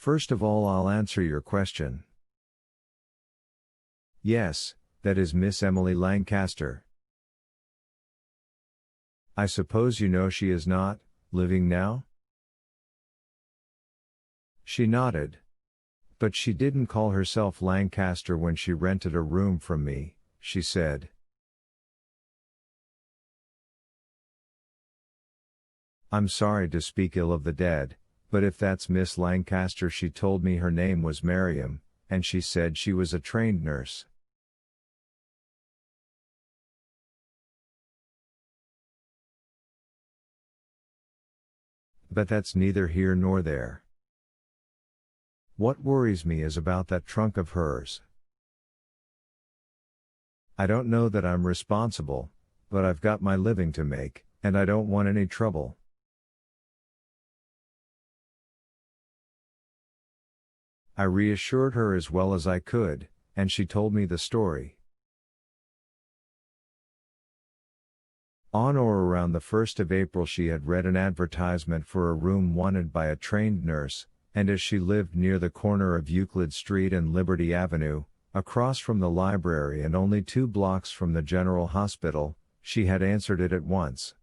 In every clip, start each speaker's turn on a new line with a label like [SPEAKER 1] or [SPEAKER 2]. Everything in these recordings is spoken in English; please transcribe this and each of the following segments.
[SPEAKER 1] First of all, I'll answer your question. Yes, that is Miss Emily Lancaster. I suppose you know she is not living now? She nodded. But she didn't call herself Lancaster when she rented a room from me, she said. I'm sorry to speak ill of the dead, but if that's Miss Lancaster, she told me her name was Miriam, and she said she was a trained nurse. But that's neither here nor there. What worries me is about that trunk of hers. I don't know that I'm responsible, but I've got my living to make, and I don't want any trouble. I reassured her as well as I could, and she told me the story. On or around the 1st of April she had read an advertisement for a room wanted by a trained nurse, and as she lived near the corner of Euclid Street and Liberty Avenue, across from the library and only 2 blocks from the General Hospital, she had answered it at once.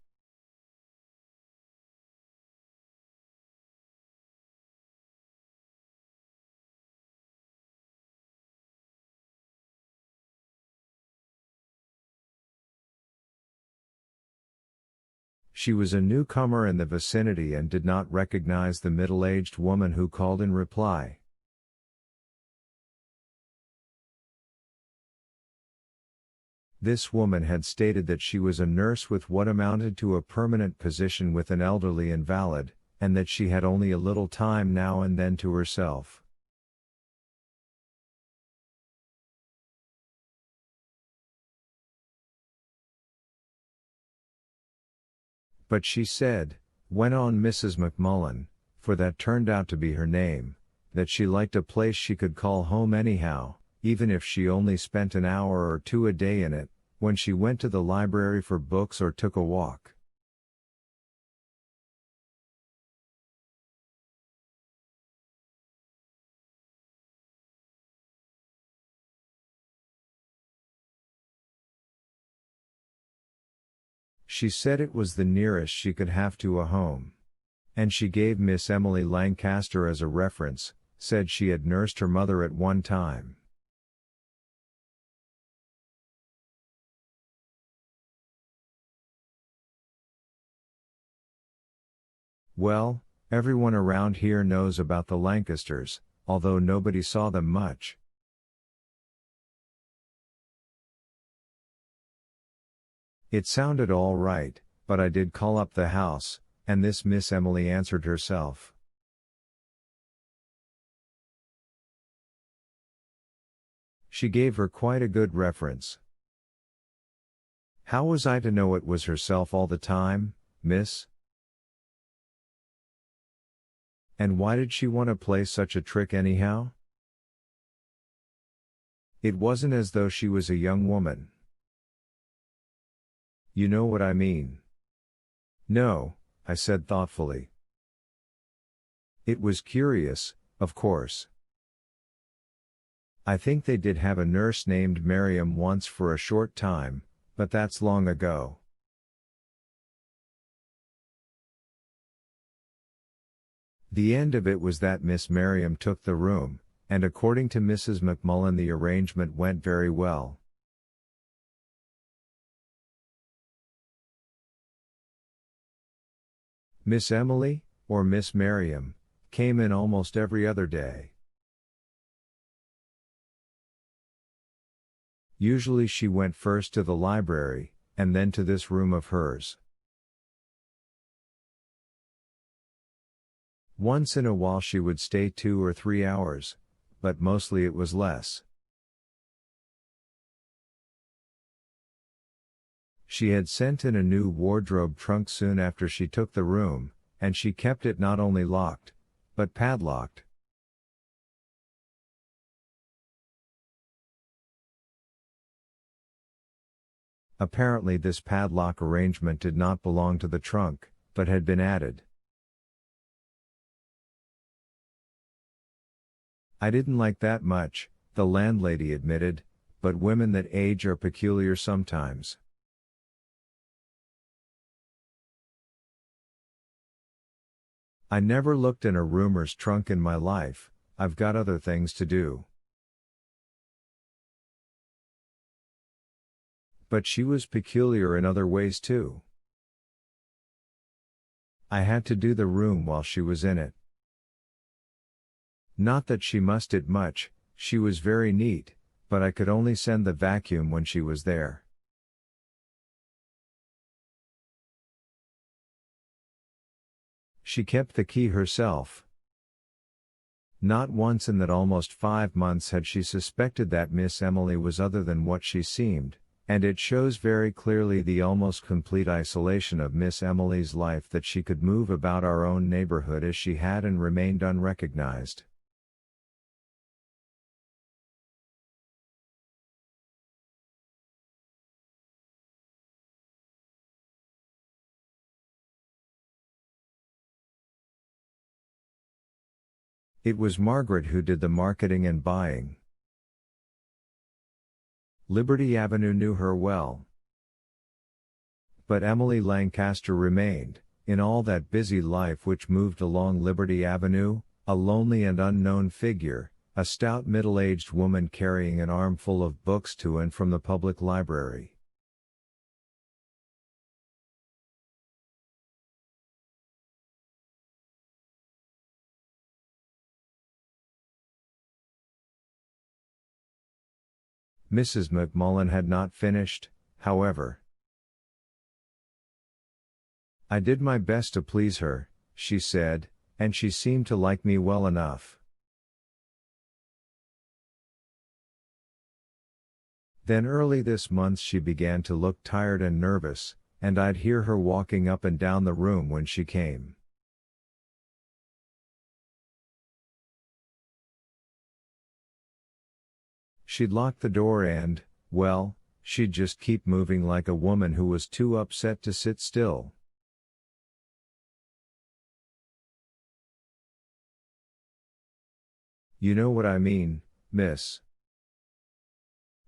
[SPEAKER 1] She was a newcomer in the vicinity and did not recognize the middle-aged woman who called in reply. This woman had stated that she was a nurse with what amounted to a permanent position with an elderly invalid, and that she had only a little time now and then to herself. But she said, went on Mrs. McMullen, for that turned out to be her name, that she liked a place she could call home anyhow, even if she only spent an hour or 2 a day in it, when she went to the library for books or took a walk. She said it was the nearest she could have to a home. And she gave Miss Emily Lancaster as a reference, said she had nursed her mother at one time. Well, everyone around here knows about the Lancasters, although nobody saw them much. It sounded all right, but I did call up the house, and this Miss Emily answered herself. She gave her quite a good reference. How was I to know it was herself all the time, miss? And why did she want to play such a trick anyhow? It wasn't as though she was a young woman. You know what I mean. No, I said thoughtfully. It was curious, of course. I think they did have a nurse named Miriam once for a short time, but that's long ago. The end of it was that Miss Miriam took the room, and according to Mrs. McMullen the arrangement went very well. Miss Emily, or Miss Miriam, came in almost every other day. Usually she went first to the library, and then to this room of hers. Once in a while she would stay 2 or 3 hours, but mostly it was less. She had sent in a new wardrobe trunk soon after she took the room, and she kept it not only locked, but padlocked. Apparently this padlock arrangement did not belong to the trunk, but had been added. I didn't like that much, the landlady admitted, but women that age are peculiar sometimes. I never looked in a roomer's trunk in my life, I've got other things to do. But she was peculiar in other ways too. I had to do the room while she was in it. Not that she mussed it much, she was very neat, but I could only send the vacuum when she was there. She kept the key herself. Not once in that almost 5 months had she suspected that Miss Emily was other than what she seemed, and it shows very clearly the almost complete isolation of Miss Emily's life that she could move about our own neighborhood as she had and remained unrecognized. It was Margaret who did the marketing and buying. Liberty Avenue knew her well. But Emily Lancaster remained, in all that busy life which moved along Liberty Avenue, a lonely and unknown figure, a stout middle-aged woman carrying an armful of books to and from the public library. Mrs. McMullen had not finished, however. I did my best to please her, she said, and she seemed to like me well enough. Then early this month she began to look tired and nervous, and I'd hear her walking up and down the room when she came. She'd lock the door and, well, she'd just keep moving like a woman who was too upset to sit still. You know what I mean, miss.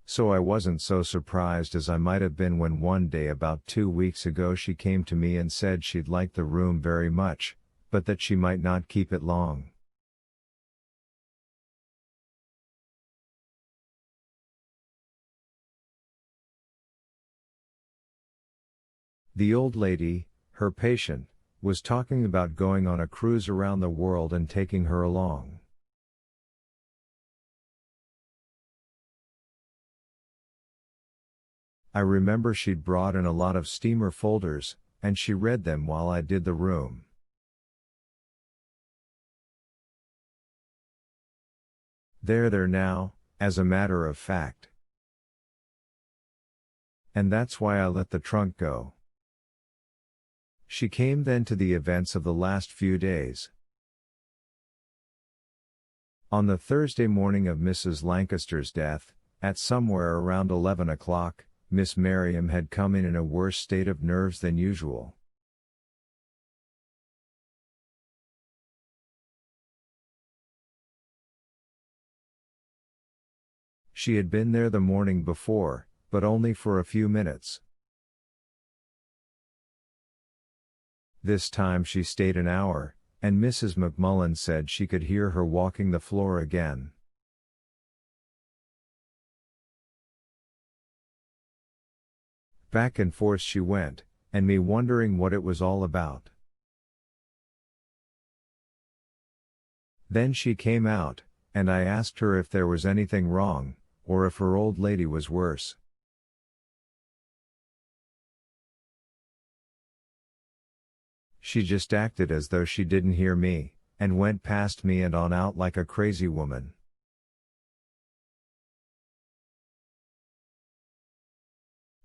[SPEAKER 1] So I wasn't so surprised as I might have been when one day about 2 weeks ago she came to me and said she'd like the room very much, but that she might not keep it long. The old lady, her patient, was talking about going on a cruise around the world and taking her along. I remember she'd brought in a lot of steamer folders, and she read them while I did the room. They're there now, as a matter of fact. And that's why I let the trunk go. She came then to the events of the last few days. On the Thursday morning of Mrs. Lancaster's death, at somewhere around 11 o'clock, Miss Miriam had come in a worse state of nerves than usual. She had been there the morning before, but only for a few minutes. This time she stayed an hour, and Mrs. McMullen said she could hear her walking the floor again. Back and forth she went, and me wondering what it was all about. Then she came out, and I asked her if there was anything wrong, or if her old lady was worse. She just acted as though she didn't hear me, and went past me and on out like a crazy woman.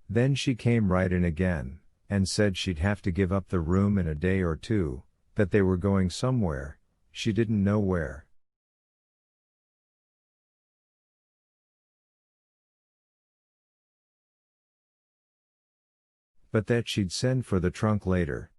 [SPEAKER 1] Then she came right in again, and said she'd have to give up the room in a day or two, that they were going somewhere, she didn't know where. But that she'd send for the trunk later.